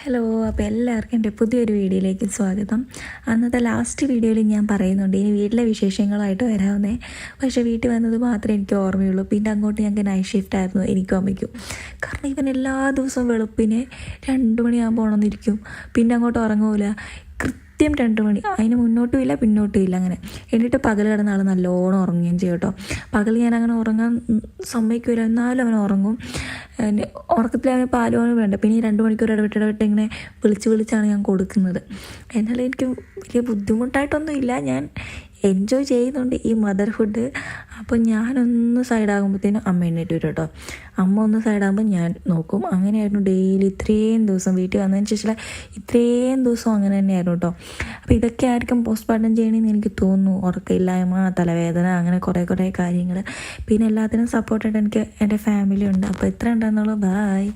Hello, അപ്പോൾ എല്ലാവർക്കും എൻ്റെ പുതിയൊരു വീഡിയോയിലേക്ക് സ്വാഗതം. അന്നത്തെ ലാസ്റ്റ് വീഡിയോയിൽ ഞാൻ പറയുന്നുണ്ട് ഇനി വീട്ടിലെ വിശേഷങ്ങളായിട്ട് വരാവുന്നേ. പക്ഷേ വീട്ടിൽ വന്നത് മാത്രമേ എനിക്ക് ഓർമ്മയുള്ളൂ. പിന്നെ അങ്ങോട്ട് ഞങ്ങൾക്ക് നൈറ്റ് ഷിഫ്റ്റ് ആയിരുന്നു എനിക്കും അമ്മയ്ക്കും. കാരണം ഇവൻ എല്ലാ ദിവസവും വെളുപ്പിനെ 2 മണിയാകുമ്പോൾ ഉണർന്നിരിക്കും. പിന്നെ അങ്ങോട്ട് ഉറങ്ങൂല. കൃത്യം 2 മണി, അതിന് മുന്നോട്ടും ഇല്ല പിന്നോട്ടും ഇല്ല. അങ്ങനെ എന്നിട്ട് പകൽ കിടന്ന ആൾ നല്ലോണം ഉറങ്ങുകയും ചെയ്യും കേട്ടോ. പകൽ ഞാൻ അങ്ങനെ ഉറങ്ങാൻ സമ്മതിക്കില്ല, എന്നാലും അവൻ ഉറങ്ങും. ഉറക്കത്തിൽ അവന് പാലുവാനും വേണ്ട. പിന്നെ ഈ 2 മണിക്കൂർ ഇടവിട്ട് ഇങ്ങനെ വിളിച്ചാണ് ഞാൻ കൊടുക്കുന്നത്. എന്നാലും എനിക്ക് വലിയ ബുദ്ധിമുട്ടായിട്ടൊന്നും ഇല്ല, ഞാൻ എൻജോയ് ചെയ്യുന്നുണ്ട് ഈ മദർഹുഡ്. അപ്പോൾ ഞാനൊന്ന് സൈഡാകുമ്പോഴത്തേനും അമ്മ എണ്ണീട്ട് വരും കേട്ടോ. അമ്മ ഒന്ന് സൈഡാകുമ്പോൾ ഞാൻ നോക്കും. അങ്ങനെയായിരുന്നു ഡെയിലി ഇത്രയും ദിവസം വീട്ടിൽ വന്നതിന് ശേഷം ഇത്രയും ദിവസം അങ്ങനെ തന്നെയായിരുന്നു കേട്ടോ. അപ്പോൾ ഇതൊക്കെ ആയിരിക്കും പോസ്റ്റ്മോർട്ടം ചെയ്യണമെന്ന് എനിക്ക് തോന്നുന്നു. ഉറക്കമില്ലായ്മ, തലവേദന, അങ്ങനെ കുറേ കാര്യങ്ങൾ. പിന്നെ എല്ലാത്തിനും സപ്പോർട്ടായിട്ട് എനിക്ക് എൻ്റെ ഫാമിലി ഉണ്ട്. അപ്പോൾ ഇത്ര ഉണ്ടെന്നുള്ളൂ. ബായ്.